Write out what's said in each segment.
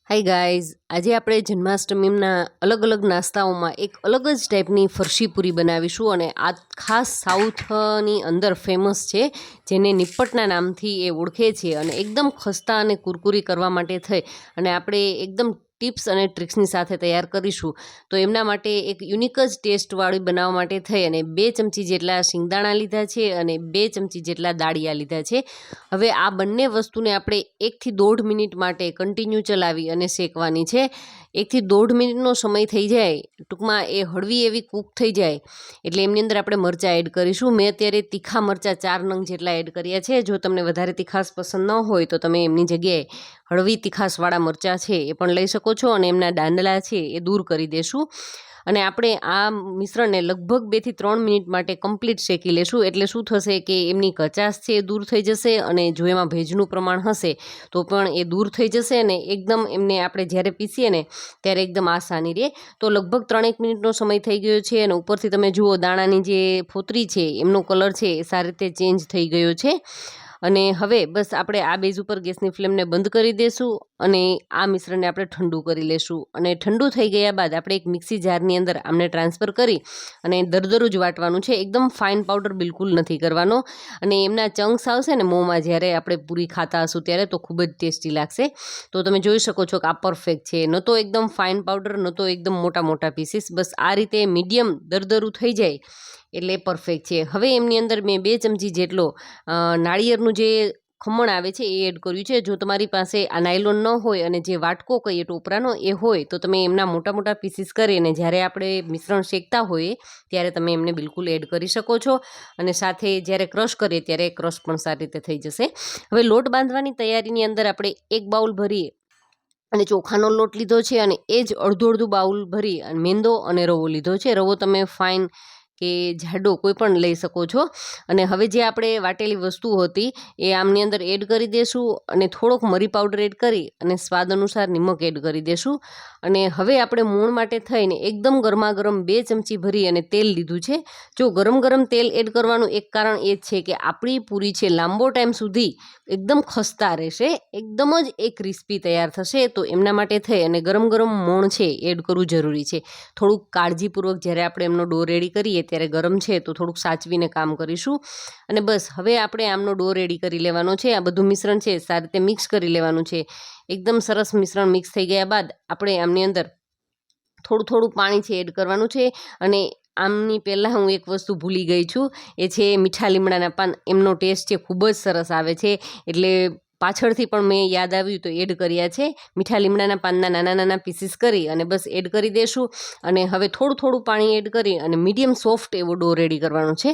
Hi guys, આજે આપણે જન્માષ્ટમીના અલગ અલગ નાસ્તાઓમાં એક અલગ જ ટાઈપની ફરસી પૂરી બનાવીશું અને આ ખાસ સાઉથની અંદર ફેમસ છે, જેને નિપ્પટના નામથી એ ઓળખે છે અને એકદમ ખસ્તા અને કુરકુરી કરવા માટે થઈ અને આપણે એકદમ ટિપ્સ અને ટ્રિક્સની સાથે તૈયાર કરીશું. તો એમના માટે એક યુનિક જ ટેસ્ટવાળી બનાવવા માટે થઈ અને 2 ચમચી જેટલા શિંગદાણા લીધા છે અને 2 ચમચી જેટલા દાળિયા લીધા છે. હવે આ બંને વસ્તુને આપણે 1 થી 1.5 મિનિટ માટે કન્ટિન્યુ ચલાવી અને શેકવાની છે. 1 થી 1.5 મિનિટનો સમય થઈ જાય, ટૂંકમાં એ હળવી એવી કૂક થઈ જાય એટલે એમની અંદર આપણે મરચાં એડ કરીશું. મેં અત્યારે તીખા મરચાં 4 નંગ જેટલા એડ કર્યા છે. જો તમને વધારે તીખાશ પસંદ ન હોય તો તમે એમની જગ્યાએ હળવી તીખાશવાળા મરચાં છે એ પણ લઈ શકો છો અને એમના દાંડલા છે એ દૂર કરી દેશું. અને આપણે આ મિશ્રણને લગભગ 2 થી 3 મિનિટ માટે કમ્પ્લીટ શેકી લેશું. એટલે શું થશે કે એમની કચાશ છે એ દૂર થઈ જશે અને જો એમાં ભેજનું પ્રમાણ હશે તો પણ એ દૂર થઈ જશે અને એકદમ એમને આપણે જ્યારે પીસીએ ને ત્યારે એકદમ આસાની રહે. તો લગભગ 3-1 મિનિટનો સમય થઈ ગયો છે અને ઉપરથી તમે જુઓ દાણાની જે ફોતરી છે એમનો કલર છે એ સારી રીતે ચેન્જ થઈ ગયો છે. અને હવે બસ આપણે આ બેઝ ઉપર ગેસની ફ્લેમને બંધ કરી દઈશું અને આ મિશ્રણને આપણે ઠંડુ કરી લેશું. અને ઠંડુ થઈ ગયા બાદ આપણે એક મિક્સી જારની અંદર આમને ટ્રાન્સફર કરી અને દરદરું જ વાટવાનું છે. એકદમ ફાઇન પાવડર બિલકુલ નથી કરવાનો. અને એમના ચંક્સ આવશે ને મોંમાં જ્યારે આપણે પૂરી ખાતા હશું ત્યારે તો ખૂબ જ ટેસ્ટી લાગશે. તો તમે જોઈ શકો છો કે આ પરફેક્ટ છે, ન તો એકદમ ફાઇન પાવડર, ન તો એકદમ મોટા મોટા પીસીસ. બસ આ રીતે મીડિયમ દરદરું થઈ જાય એટલે પરફેક્ટ છે. હવે એમની અંદર મેં 2 ચમચી જેટલો નાળિયેરનું જે ખમણ આવે છે એ એડ કર્યું છે. જો તમારી પાસે આ નાયલોન ન હોય અને જે વાટકો કહીએ ટોપરાનો એ હોય તો તમે એમના મોટા મોટા પીસીસ કરીને જ્યારે આપણે મિશ્રણ શેકતા હોઈએ ત્યારે તમે એમને બિલકુલ એડ કરી શકો છો. અને સાથે જ્યારે ક્રશ કરીએ ત્યારે ક્રશ પણ સારી રીતે થઈ જશે. હવે લોટ બાંધવાની તૈયારીની અંદર આપણે 1 બાઉલ ભરી અને ચોખાનો લોટ લીધો છે અને એ જ અડધું બાઉલ ભરી અને મેંદો અને રવો લીધો છે. રવો તમે ફાઇન કે જાડો કોઈ પણ લઈ શકો છો. અને હવે જે આપણે વાટેલી વસ્તુ હતી એ આમની અંદર એડ કરી દઈશું અને થોડોક મરી પાવડર એડ કરી અને સ્વાદ અનુસાર નિમક એડ કરી દઈશું. અને હવે આપણે મૂણ માટે થઈને એકદમ ગરમા ગરમ 2 ચમચી ભરી અને તેલ લીધું છે. જો ગરમ ગરમ તેલ એડ કરવાનું એક કારણ એ જ છે કે આપણી પૂરી છે લાંબો ટાઈમ સુધી એકદમ ખસ્તા રહેશે, એકદમ જ એ ક્રિસ્પી તૈયાર થશે. તો એમના માટે થઈ અને ગરમ ગરમ મોણ છે એડ કરવું જરૂરી છે. થોડુંક કાળજીપૂર્વક જ્યારે આપણે એમનો ડો રેડી કરીએ ત્યારે ગરમ છે તો થોડુંક સાચવીને કામ કરીશું. અને બસ હવે આપણે આમનો ડો રેડી કરી લેવાનો છે. આ બધું મિશ્રણ છે સારી રીતે મિક્સ કરી લેવાનું છે. એકદમ સરસ મિશ્રણ મિક્સ થઈ ગયા બાદ આપણે આમની અંદર થોડું પાણી છે એડ કરવાનું છે. અને આમની પહેલાં હું એક વસ્તુ ભૂલી ગઈ છું, એ છે મીઠા લીમડાના પાન. એમનો ટેસ્ટ છે ખૂબ જ સરસ આવે છે એટલે પાછળથી પણ મેં યાદ આવ્યું તો એડ કર્યા છે. મીઠા લીમડાના પાનના નાના નાના પીસીસ કરી અને બસ એડ કરી દઈશું. અને હવે થોડું પાણી એડ કરી અને મીડિયમ સોફ્ટ એવો ડો રેડી કરવાનો છે.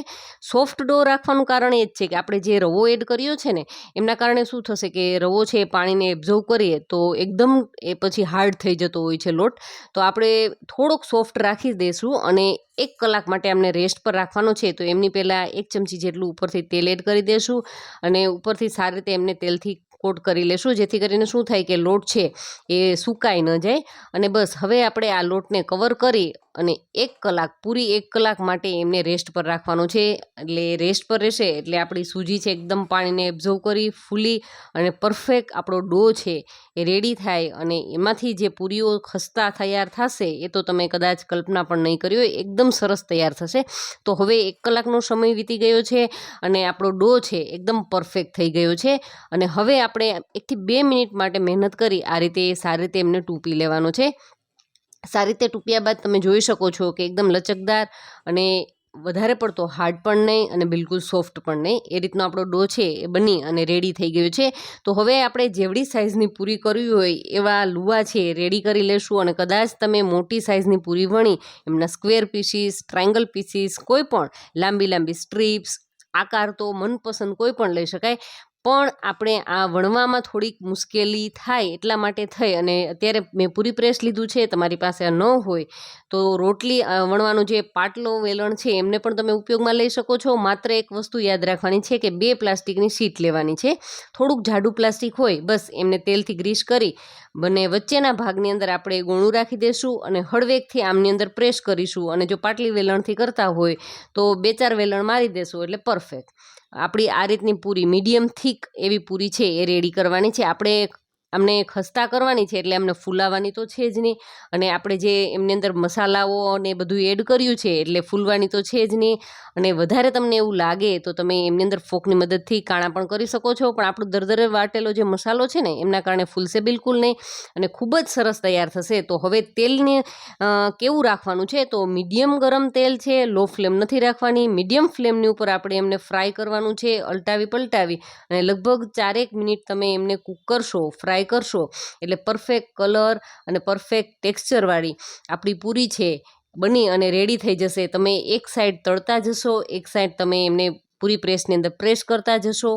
સોફ્ટ ડો રાખવાનું કારણ એ જ છે કે આપણે જે રવો એડ કર્યો છે ને એમના કારણે શું થશે કે રવો છે એ પાણીને એબ્ઝોર્વ કરીએ તો એકદમ એ પછી હાર્ડ થઈ જતો હોય છે લોટ. તો આપણે થોડોક સોફ્ટ રાખી દઈશું અને 1 કલાક માટે અમને રેસ્ટ પર રાખવાનો છે. તો એમની પહેલાં 1 ચમચી જેટલું ઉપરથી તેલ એડ કરી દઈશું અને ઉપરથી સારી રીતે એમને તેલથી કોટ કરી લેશું, જેથી કરીને શું થાય કે લોટ છે એ સુકાઈ ન જાય. અને બસ હવે આપણે આ લોટને કવર કરી અને 1 કલાક પૂરી 1 કલાક માટે એમને રેસ્ટ પર રાખવાનો છે. એટલે રેસ્ટ પર રહેશે એટલે આપણી સૂજી છે એકદમ પાણીને એબ્ઝોર્વ કરી ફૂલી અને પરફેક્ટ આપણો ડો છે એ રેડી થાય અને એમાંથી જે પૂરીઓ ખસ્તા તૈયાર થશે એ તો તમે કદાચ કલ્પના પણ નહીં કરી હોય, એકદમ સરસ તૈયાર થશે. તો હવે 1 કલાકનો સમય વીતી ગયો છે અને આપણો ડો છે એકદમ પરફેક્ટ થઈ ગયો છે. અને હવે આપણે 1 થી 2 મિનિટ માટે મહેનત કરી આ રીતે સારી રીતે એમને ટૂંપી લેવાનો છે. સારી રીતે ટૂંપ્યા બાદ તમે જોઈ શકો છો કે એકદમ લચકદાર અને વધારે પડતો હાર્ડ પણ નહીં અને બિલકુલ સોફ્ટ પણ નહીં, એ રીતનો આપણો ડો છે એ બની અને રેડી થઈ ગયો છે. તો હવે આપણે જેવડી સાઇઝની પૂરી કરવી હોય એવા લુવા છે રેડી કરી લેશું. અને કદાચ તમે મોટી સાઇઝની પૂરી વણી એમના સ્ક્વેર પીસીસ, ટ્રાયંગલ પીસીસ, કોઈ પણ લાંબી સ્ટ્રીપ્સ, આકાર તો મનપસંદ કોઈ પણ લઈ શકાય. પણ આપણે આ વણવામાં થોડીક મુશ્કેલી થાય એટલા માટે થઈ અને અત્યારે મેં પૂરી પ્રેસ લીધું છે. તમારી પાસે ન હોય તો રોટલી વણવાનું જે પાટલો વેલણ છે એમને પણ તમે ઉપયોગમાં લઈ શકો છો. માત્ર એક વસ્તુ યાદ રાખવાની છે કે 2 પ્લાસ્ટિકની શીટ લેવાની છે. થોડુંક જાડું પ્લાસ્ટિક હોય બસ એમને તેલથી ગ્રીસ કરી બંને વચ્ચેના ભાગની અંદર આપણે ગોણું રાખી દઈશું અને હળવેકથી આમની અંદર પ્રેસ કરીશું. અને જો પાટલી વેલણથી કરતા હોય તો 2-4 વેલણ મારી દેશું એટલે પરફેક્ટ. આપણી આ રીતની પૂરી મીડિયમ થીક એવી પૂરી છે એ રેડી કરવાની છે. આપણે આમને ખસ્તા કરવાની છે એટલે આમને ફૂલાવાની તો છે જ નહીં, અને આપણે જે એમની અંદર મસાલાઓ અને બધું એડ કર્યું છે એટલે ફૂલવાની તો છે જ નહીં. અને વધારે તમને એવું લાગે તો તમે એમની અંદર ફોકની મદદથી કાણા પણ કરી શકો છો, પણ આપણો દરદરે વાટેલો જે મસાલો છે ને એમના કારણે ફૂલશે બિલકુલ નહીં અને ખૂબ જ સરસ તૈયાર થશે. તો હવે તેલને કેવું રાખવાનું છે, તો મીડિયમ ગરમ તેલ છે, લો ફ્લેમ નથી રાખવાની, મીડિયમ ફ્લેમની ઉપર આપણે એમને ફ્રાય કરવાનું છે, અલટાવી પલટાવી અને લગભગ 4 મિનિટ તમે એમને કૂક કરશો, ફ્રાય કરશો એટલે પરફેક્ટ કલર અને પરફેક્ટ ટેક્સચરવાળી આપણી પૂરી છે બની અને રેડી થઈ જશે. તમે એક સાઈડ તળતા જશો, એક સાઈડ તમે એમને પૂરી પ્રેસની અંદર પ્રેસ કરતા જશો.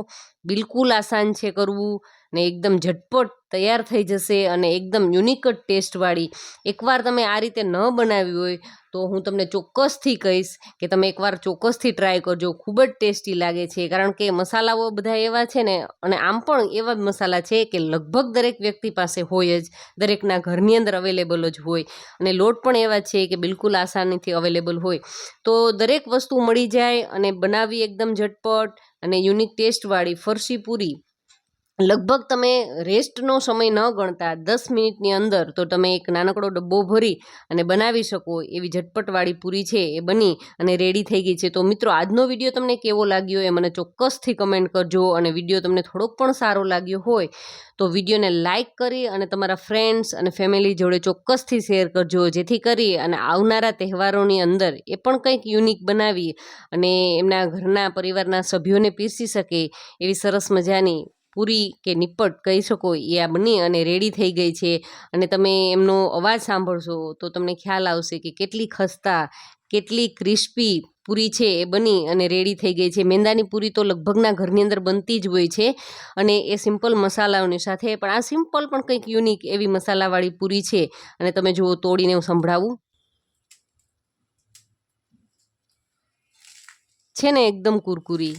બિલકુલ આસાન છે કરવું ને એકદમ ઝટપટ તૈયાર થઈ જશે અને એકદમ યુનિક જ ટેસ્ટવાળી. એકવાર તમે આ રીતે ન બનાવી હોય તો હું તમને ચોક્કસથી કહીશ કે તમે એકવાર ચોક્કસથી ટ્રાય કરજો, ખૂબ જ ટેસ્ટી લાગે છે. કારણ કે મસાલાઓ બધા એવા છે ને, અને આમ પણ એવા જ મસાલા છે કે લગભગ દરેક વ્યક્તિ પાસે હોય જ, દરેકના ઘરની અંદર અવેલેબલ જ હોય, અને લોટ પણ એવા છે કે બિલકુલ આસાનીથી અવેલેબલ હોય. તો દરેક વસ્તુ મળી જાય અને બનાવી એકદમ ઝટપટ અને યુનિક ટેસ્ટવાળી ફરસી પૂરી લગભગ તમે રેસ્ટનો સમય ન ગણતા 10 મિનિટની અંદર તો તમે એક નાનકડો ડબ્બો ભરી અને બનાવી શકો એવી ઝટપટવાળી પૂરી છે એ બની અને રેડી થઈ ગઈ છે. તો મિત્રો, આજનો વિડીયો તમને કેવો લાગ્યો એ મને ચોક્કસથી કમેન્ટ કરજો, અને વિડીયો તમને થોડોક પણ સારો લાગ્યો હોય તો વિડીયોને લાઇક કરી અને તમારા ફ્રેન્ડ્સ અને ફેમિલી જોડે ચોક્કસથી શેર કરજો, જેથી કરી અને આવનારા તહેવારોની અંદર એ પણ કંઈક યુનિક બનાવી અને એમના ઘરના પરિવારના સભ્યોને પીરસી શકે એવી સરસ મજાની પૂરી કે નિપ્પટ કહી શકો એ આ બની અને રેડી થઈ ગઈ છે. અને તમે એમનો અવાજ સાંભળશો તો તમને ખ્યાલ આવશે કે કેટલી ખસ્તા, કેટલી ક્રિસ્પી પૂરી છે એ બની અને રેડી થઈ ગઈ છે. મેંદાની પૂરી તો લગભગના ઘરની અંદર બનતી જ હોય છે, અને એ સિમ્પલ મસાલાઓની સાથે, પણ આ સિમ્પલ પણ કંઈક યુનિક એવી મસાલાવાળી પૂરી છે. અને તમે જુઓ, તોડીને હું સંભળાવું છે ને એકદમ કુરકુરી,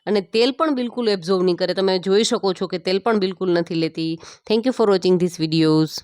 અને તેલ પણ બિલકુલ એબ્ઝોર્વ નહીં કરે. તમે જોઈ શકો છો કે તેલ પણ બિલકુલ નથી લેતી. Thank you for watching this videos.